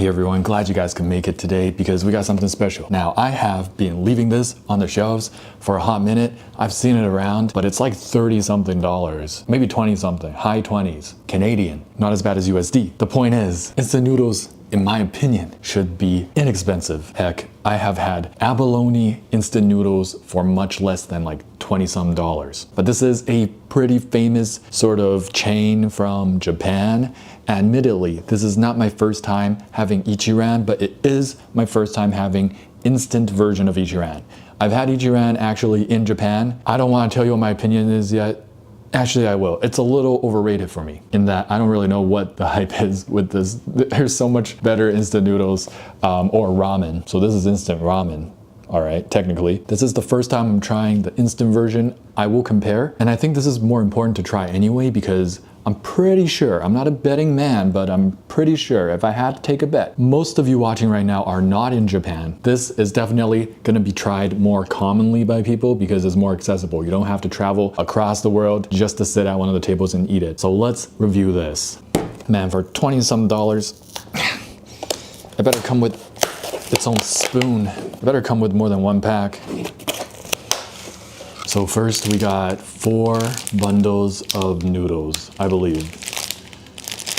Hey everyone, glad you guys could make it today because we got something special. Now, I have been leaving this on the shelves for a hot minute. I've seen it around, but it's like 30 something dollars, maybe 20 something, high 20s, Canadian, not as bad as USD. The point is, instant noodles, in my opinion, should be inexpensive. Heck, I have had abalone instant noodles for much less than like 20 some dollars. But this is a pretty famous sort of chain from Japan. Admittedly, this is not my first time having ICHIRAN, but it is my first time having instant version of ICHIRAN. I've had ICHIRAN actually in Japan. I don't want to tell you what my opinion is yet. Actually, I will. It's a little overrated for me in that I don't really know what the hype is with this. There's so much better instant noodles or ramen. So this is instant ramen. All right, technically. This is the first time I'm trying the instant version. I will compare. And I think this is more important to try anyway because I'm pretty sure, I'm not a betting man, but I'm pretty sure if I had to take a bet, most of you watching right now are not in Japan. This is definitely gonna be tried more commonly by people because it's more accessible. You don't have to travel across the world just to sit at one of the tables and eat it. So let's review this. Man, for 20 some dollars, it better come with its own spoon. It better come with more than one pack. So first we got 4 bundles of noodles, I believe.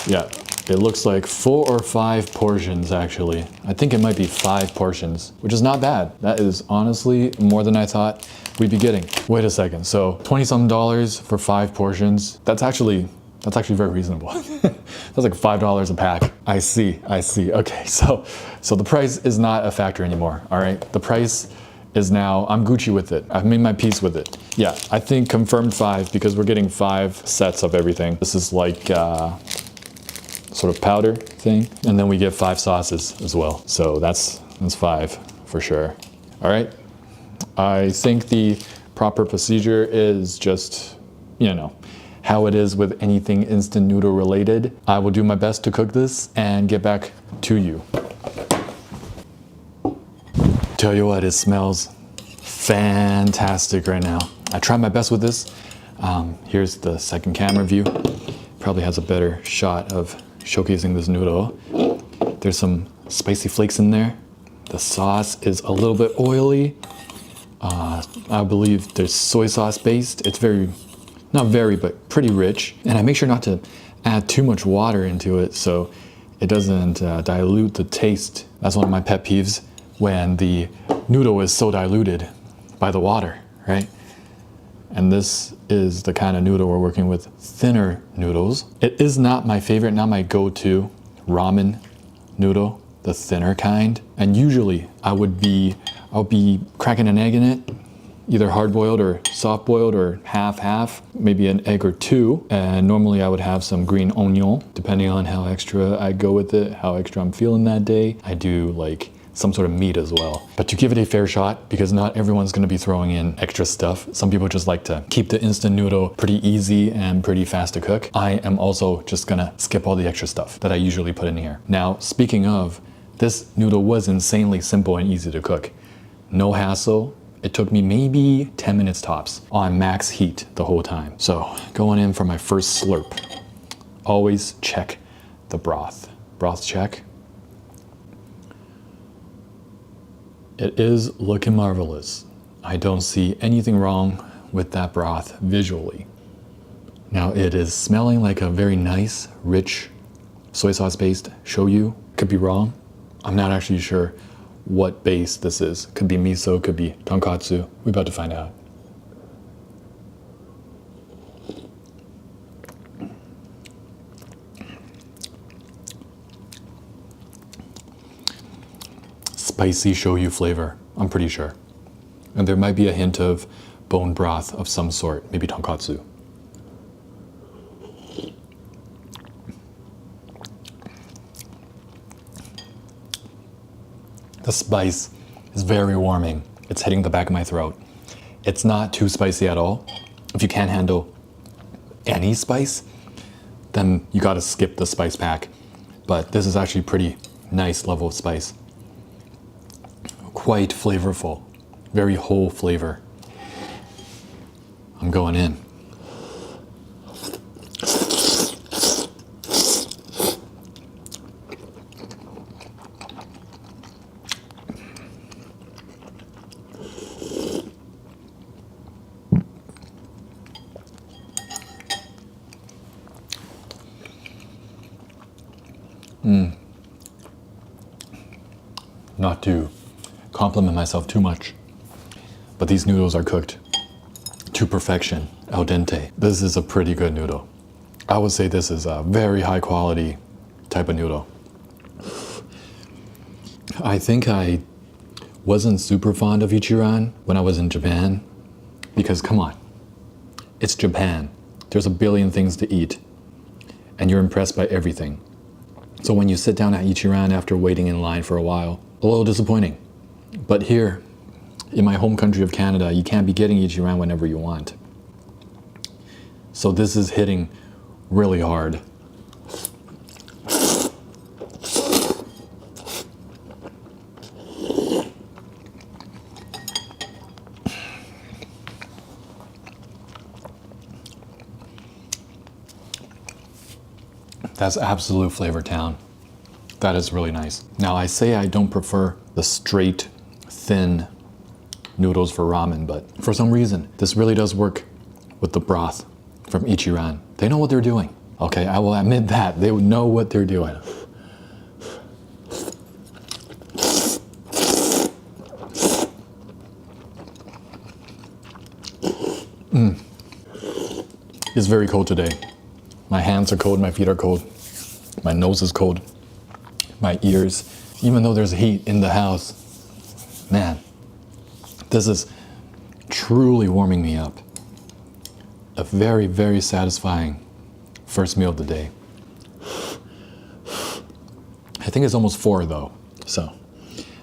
Yeah, it looks like 4 or 5 portions actually. I think it might be 5 portions, which is not bad. That is honestly more than I thought we'd be getting. Wait a second, so 20 some dollars for 5 portions. That's actually very reasonable. That's like $5 a pack. I see, okay. So the price is not a factor anymore, all right? The price is now, I'm Gucci with it. I've made my peace with it. Yeah, I think confirmed 5 because we're getting 5 sets of everything. This is like sort of powder thing. And then we get 5 sauces as well. So that's 5 for sure. All right, I think the proper procedure is just, you know, how it is with anything instant noodle related. I will do my best to cook this and get back to you. Tell you what, it smells fantastic right now. I tried my best with this. Here's the second camera view. Probably has a better shot of showcasing this noodle. There's some spicy flakes in there. The sauce is a little bit oily. I believe there's soy sauce based. It's not very, but pretty rich. And I make sure not to add too much water into it so it doesn't dilute the taste. That's one of my pet peeves, when the noodle is so diluted by the water, right? And this is the kind of noodle we're working with, thinner noodles. It is not my favorite, not my go-to ramen noodle, the thinner kind. And usually I'll be cracking an egg in it, either hard-boiled or soft-boiled or half-half, maybe an egg or 2. And normally I would have some green onion, depending on how extra I go with it, how extra I'm feeling that day. I do like some sort of meat as well. But to give it a fair shot, because not everyone's gonna be throwing in extra stuff. Some people just like to keep the instant noodle pretty easy and pretty fast to cook. I am also just gonna skip all the extra stuff that I usually put in here. Now, speaking of, this noodle was insanely simple and easy to cook. No hassle. It took me maybe 10 minutes tops on max heat the whole time. So going in for my first slurp, always check the broth. Broth check. It is looking marvelous. I don't see anything wrong with that broth visually. Now it is smelling like a very nice, rich, soy sauce based shoyu. Could be wrong. I'm not actually sure what base this is. Could be miso, could be tonkatsu. We're about to find out. Spicy shoyu flavor, I'm pretty sure. And there might be a hint of bone broth of some sort, maybe tonkatsu. The spice is very warming. It's hitting the back of my throat. It's not too spicy at all. If you can't handle any spice, then you gotta skip the spice pack. But this is actually pretty nice level of spice. Quite flavorful, very whole flavor. I'm going in. not to compliment myself too much, but these noodles are cooked to perfection, al dente. This is a pretty good noodle. I would say this is a very high quality type of noodle. I think I wasn't super fond of ICHIRAN when I was in Japan, because come on, it's Japan. There's a billion things to eat, and you're impressed by everything. So when you sit down at ICHIRAN after waiting in line for a while, a little disappointing. But here, in my home country of Canada, you can't be getting ICHIRAN whenever you want. So this is hitting really hard. That's absolute flavor town. That is really nice. Now I say I don't prefer the straight, thin noodles for ramen, but for some reason, this really does work with the broth from ICHIRAN. They know what they're doing. Okay, I will admit that. They know what they're doing. It's very cold today. My hands are cold, my feet are cold, my nose is cold, my ears, even though there's heat in the house. Man, this is truly warming me up. A very, very satisfying first meal of the day. I think it's almost 4 though, so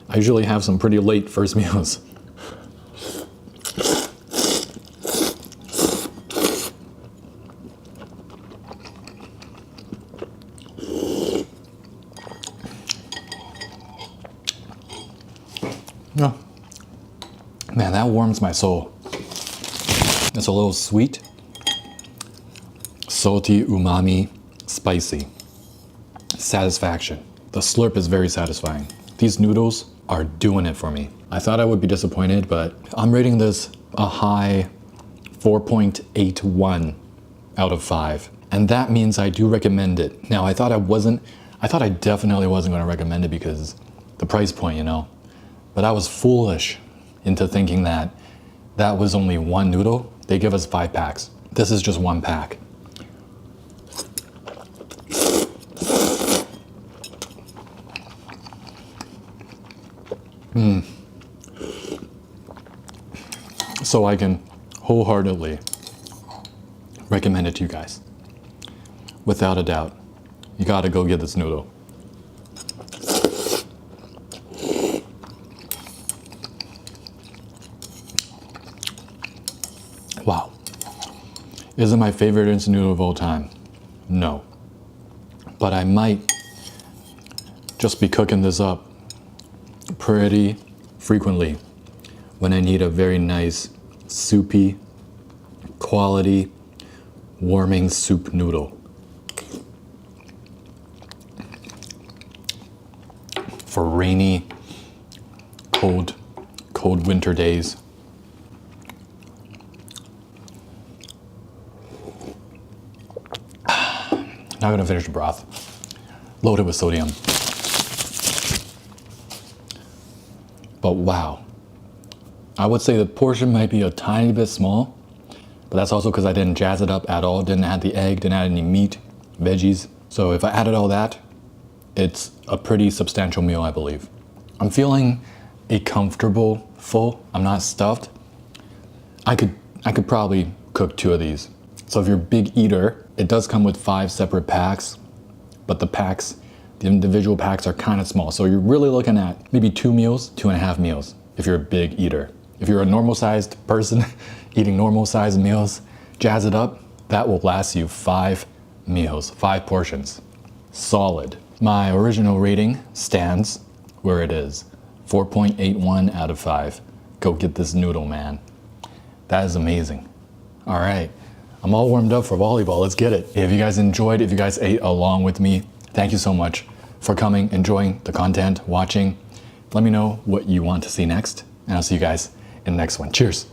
I usually have some pretty late first meals. Oh, man, that warms my soul. It's a little sweet, salty, umami, spicy. Satisfaction. The slurp is very satisfying. These noodles are doing it for me. I thought I would be disappointed, but I'm rating this a high 4.81 out of 5. And that means I do recommend it. Now, I thought I definitely wasn't going to recommend it because the price point, you know. But I was foolish into thinking that that was only one noodle. They give us 5 packs. This is just 1 pack. So I can wholeheartedly recommend it to you guys. Without a doubt, you gotta go get this noodle. Wow. Is it my favorite instant noodle of all time? No. But I might just be cooking this up pretty frequently when I need a very nice, soupy, quality, warming soup noodle. For rainy, cold winter days. Now I'm gonna finish the broth, loaded with sodium. But wow, I would say the portion might be a tiny bit small, but that's also because I didn't jazz it up at all, didn't add the egg, didn't add any meat, veggies. So if I added all that, it's a pretty substantial meal, I believe. I'm feeling a comfortable full. I'm not stuffed. I could probably cook 2 of these. So if you're a big eater, it does come with 5 separate packs, but the individual packs are kind of small. So you're really looking at maybe 2 meals, 2.5 meals if you're a big eater. If you're a normal sized person eating normal sized meals, jazz it up, that will last you 5 meals, 5 portions. Solid. My original rating stands where it is, 4.81 out of 5. Go get this noodle, man. That is amazing. All right. I'm all warmed up for volleyball. Let's get it. If you guys enjoyed, if you guys ate along with me, thank you so much for coming, enjoying the content, watching. Let me know what you want to see next, and I'll see you guys in the next one. Cheers.